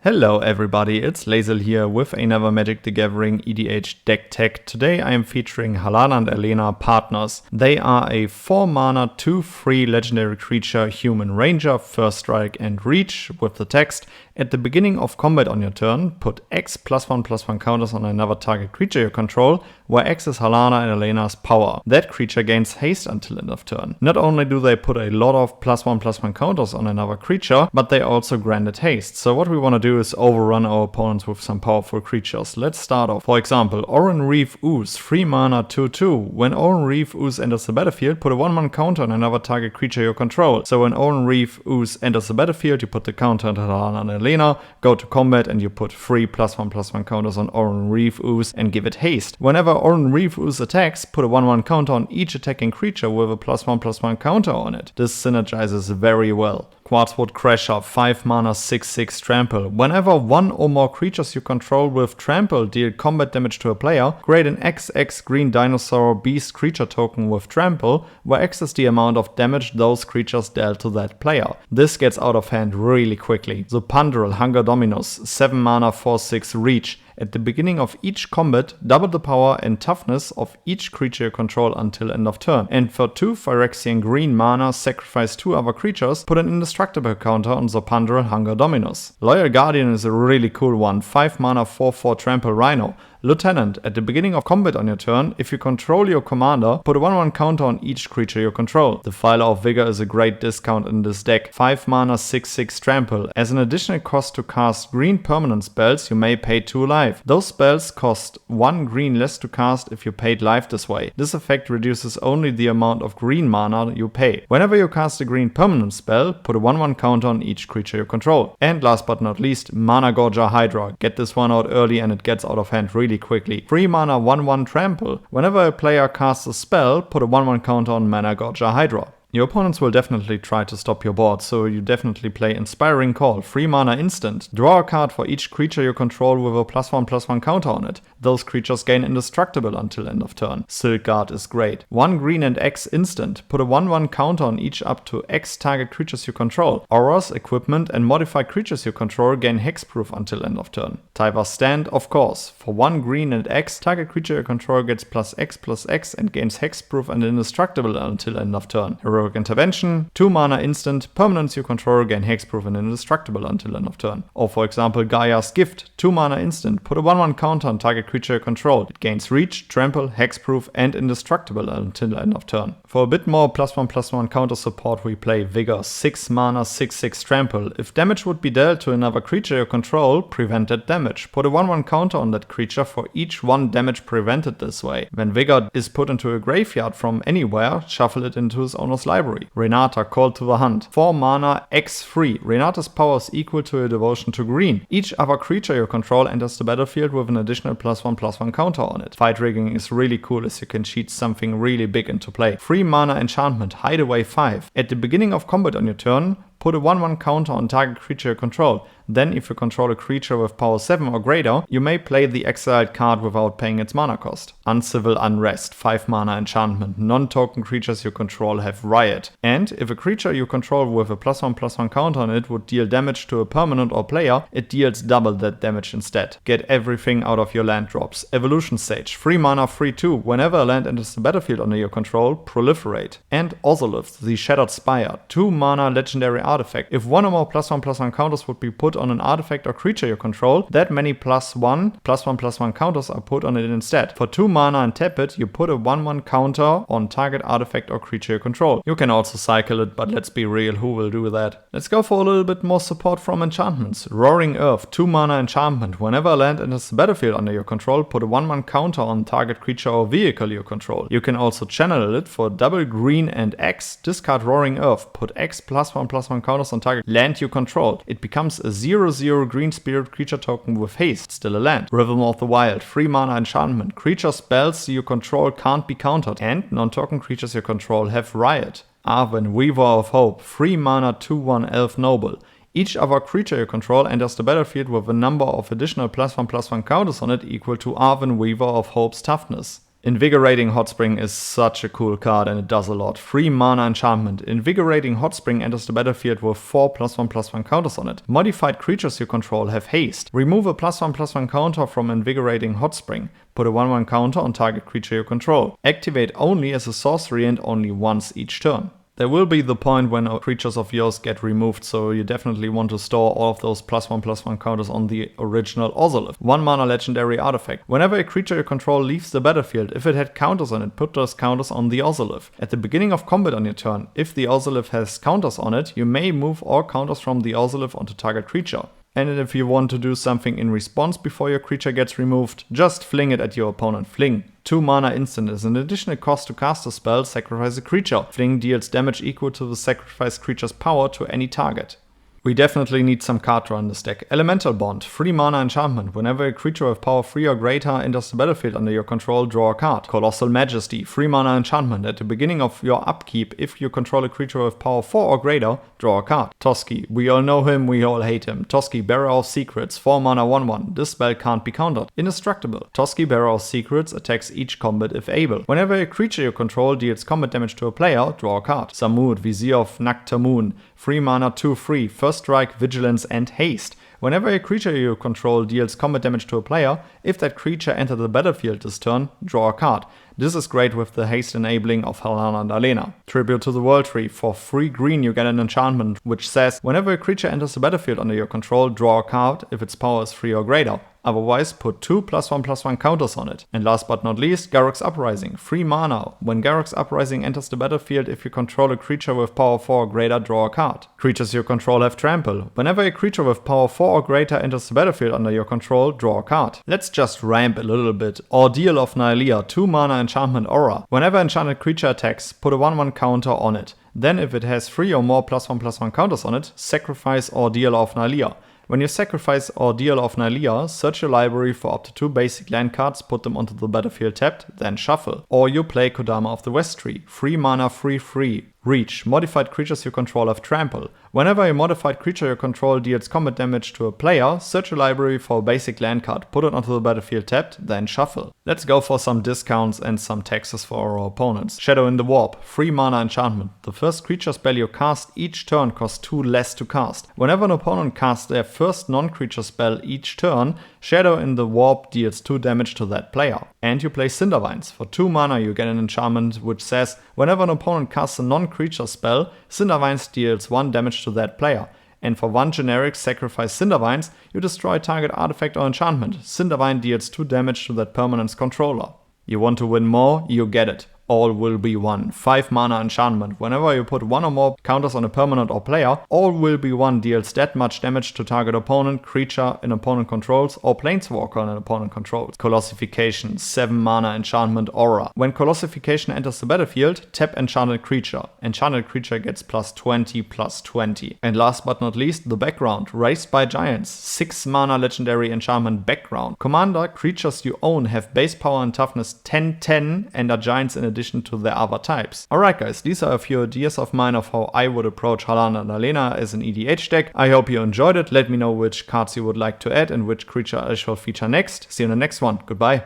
Hello everybody, it's Lazel here with another Magic the Gathering EDH deck tech. Today I am featuring Halan and Alena partners. They are a 4 mana 2/3 legendary creature human ranger, first strike and reach with the text: at the beginning of combat on your turn, put X +1/+1 counters on another target creature you control, where X is Halana and Alena's power. That creature gains haste until end of turn. Not only do they put a lot of +1/+1 counters on another creature, but they also grant it haste. So what we want to do is overrun our opponents with some powerful creatures. Let's start off. For example, Oran Reef Ooze, 3 mana 2/2. When Oran Reef Ooze enters the battlefield, put a 1/1 counter on another target creature you control. So when Oran Reef Ooze enters the battlefield, you put the counter on Halana and Alena, go to combat and you put 3 +1/+1 counters on Oran Reef Ooze and give it haste. Whenever Oran Reef Ooze attacks, put a 1/1 counter on each attacking creature with a +1/+1 counter on it. This synergizes very well. Quartzwood Crasher, 5 mana 6/6 trample. Whenever one or more creatures you control with trample deal combat damage to a player, create an XX green dinosaur beast creature token with trample, where X is the amount of damage those creatures dealt to that player. This gets out of hand really quickly. The Pandrel Hunger Dominus, 7 mana 4/6 reach. At the beginning of each combat, double the power and toughness of each creature you control until end of turn. And for 2 Phyrexian green mana, sacrifice 2 other creatures, put an indestructible counter on the Pandrel Hunger Dominus. Loyal Guardian is a really cool one, 5 mana 4/4 trample rhino. Lieutenant, at the beginning of combat on your turn, if you control your commander, put a 1/1 counter on each creature you control. The Filer of Vigor is a great discount in this deck, 5 mana 6/6 trample. As an additional cost to cast green permanent spells, you may pay 2 life. Those spells cost 1 green less to cast if you paid life this way. This effect reduces only the amount of green mana you pay. Whenever you cast a green permanent spell, put a 1/1 counter on each creature you control. And last but not least, Mana Gorger Hydra. Get this one out early and it gets out of hand really quickly. 3 mana 1/1 trample. Whenever a player casts a spell, put a 1/1 counter on Mana Gorger Hydra. Your opponents will definitely try to stop your board, so you definitely play Inspiring Call, 3 mana instant. Draw a card for each creature you control with a +1/+1 counter on it. Those creatures gain indestructible until end of turn. Silk Guard is great. 1 green and X instant. Put a 1/1 counter on each up to X target creatures you control. Auras, equipment and modified creatures you control gain hexproof until end of turn. Tyvar Stand, of course. For 1 green and X, target creature you control gets +X/+X and gains hexproof and indestructible until end of turn. Intervention, 2 mana instant, permanents you control gain hexproof and indestructible until end of turn. Or for example, Gaia's Gift, 2 mana instant, put a 1/1 counter on target creature you control. It gains reach, trample, hexproof and indestructible until end of turn. For a bit more +1/+1 counter support, we play Vigor, 6 mana 6/6 trample. If damage would be dealt to another creature you control, prevent that damage. Put a 1/1 counter on that creature for each 1 damage prevented this way. When Vigor is put into a graveyard from anywhere, shuffle it into his owner's library. Renata, Call to the Hunt, 4 mana X3. Renata's power is equal to a devotion to green. Each other creature you control enters the battlefield with an additional +1/+1 counter on it. Fight rigging is really cool as you can cheat something really big into play. 3 mana Enchantment, Hideaway 5. At the beginning of combat on your turn, put a 1/1 counter on target creature you control. Then if you control a creature with power 7 or greater, you may play the exiled card without paying its mana cost. Uncivil Unrest, 5 mana enchantment. Non-token creatures you control have Riot. And if a creature you control with a +1/+1 counter on it would deal damage to a permanent or player, it deals double that damage instead. Get everything out of your land drops. Evolution Sage, 3 mana 3/2. Whenever a land enters the battlefield under your control, proliferate. And Ozolith, the Shattered Spire, 2 mana legendary artifact. If 1 or more +1/+1 counters would be put on an artifact or creature you control, that many +1/+1 counters are put on it instead. For 2 mana and tap it, you put a 1/1 counter on target artifact or creature you control. You can also cycle it, but let's be real, who will do that? Let's go for a little bit more support from enchantments. Roaring Earth, 2 mana enchantment. Whenever a land enters the battlefield under your control, put a 1/1 counter on target creature or vehicle you control. You can also channel it for double green and X. Discard Roaring Earth. Put X +1/+1 counters on target land you control. It becomes a 0/0 green spirit creature token with haste, still a land. Rhythm of the Wild, 3 mana enchantment. Creature spells you control can't be countered, and non-token creatures you control have Riot. Arven, Weaver of Hope, 3 mana 2/1 Elf Noble. Each other creature you control enters the battlefield with a number of additional +1/+1 counters on it equal to Arven, Weaver of Hope's toughness. Invigorating Hot Spring is such a cool card and it does a lot. 3 mana enchantment. Invigorating Hot Spring enters the battlefield with 4 +1/+1 counters on it. Modified creatures you control have haste. Remove a +1/+1 counter from Invigorating Hot Spring. Put a 1/1 counter on target creature you control. Activate only as a sorcery and only once each turn. There will be the point when creatures of yours get removed, so you definitely want to store all of those +1/+1 counters on the original Ozolith. 1 mana legendary artifact. Whenever a creature you control leaves the battlefield, if it had counters on it, put those counters on the Ozolith. At the beginning of combat on your turn, if the Ozolith has counters on it, you may move all counters from the Ozolith onto target creature. And if you want to do something in response before your creature gets removed, just fling it at your opponent. Fling. 2 mana instant is an additional cost to cast a spell, sacrifice a creature. Fling deals damage equal to the sacrificed creature's power to any target. We definitely need some Carddraw in this deck. Elemental Bond, 3 mana enchantment. Whenever a creature with power 3 or greater enters the battlefield under your control, draw a card. Colossal Majesty, 3 mana enchantment. At the beginning of your upkeep, if you control a creature with power 4 or greater, draw a card. Toski, we all know him, we all hate him. Toski, Bearer of Secrets, 4 mana 1/1. This spell can't be countered. Indestructible. Toski, Bearer of Secrets, attacks each combat if able. Whenever a creature you control deals combat damage to a player, draw a card. Samud, Vizier of Naktamun, 3 mana 2/3. First strike, vigilance, and haste. Whenever a creature you control deals combat damage to a player, if that creature entered the battlefield this turn, draw a card. This is great with the haste enabling of Halan and Alena. Tribute to the World Tree. For 3 green you get an enchantment which says, whenever a creature enters the battlefield under your control, draw a card if its power is 3 or greater. Otherwise, put 2 +1/+1 counters on it. And last but not least, Garruk's Uprising. 3 mana. When Garruk's Uprising enters the battlefield, if you control a creature with power 4 or greater, draw a card. Creatures you control have Trample. Whenever a creature with power 4 or greater enters the battlefield under your control, draw a card. Let's just ramp a little bit. Ordeal of Nylea. 2 mana enchantment aura. Whenever enchanted creature attacks, put a 1/1 counter on it. Then if it has 3 or more +1/+1 counters on it, sacrifice Ordeal of Nylea. When you sacrifice Ordeal of Nylea, search your library for up to 2 basic land cards, put them onto the battlefield tapped, then shuffle. Or you play Kodama of the West Tree. 3 mana 3/3. Reach. Modified creatures you control have Trample. Whenever a modified creature you control deals combat damage to a player, search your library for a basic land card, put it onto the battlefield tapped, then shuffle. Let's go for some discounts and some taxes for our opponents. Shadow in the Warp. 3 mana enchantment. The first creature spell you cast each turn costs 2 less to cast. Whenever an opponent casts their first non-creature spell each turn, Shadow in the Warp deals 2 damage to that player. And you play Cindervines. For 2 mana you get an enchantment which says, whenever an opponent casts a non-creature spell, Cindervines deals 1 damage to that player. And for 1 generic sacrifice Cindervines, you destroy target artifact or enchantment. Cindervine deals 2 damage to that permanent's controller. You want to win more? You get it. All will be 1. 5 mana enchantment. Whenever you put 1 or more counters on a permanent or player, all will be 1 deals that much damage to target opponent, creature an opponent controls, or planeswalker an opponent controls. Colossification. 7 mana enchantment aura. When Colossification enters the battlefield, tap enchanted creature. Enchanted creature gets +20/+20. And last but not least, the background. Raised by Giants. 6 mana legendary enchantment background. Commander, creatures you own have base power and toughness 10/10 and are giants in addition to their other types. Alright guys, these are a few ideas of mine of how I would approach Halan and Alena as an EDH deck. I hope you enjoyed it. Let me know which cards you would like to add and which creature I shall feature next. See you in the next one. Goodbye.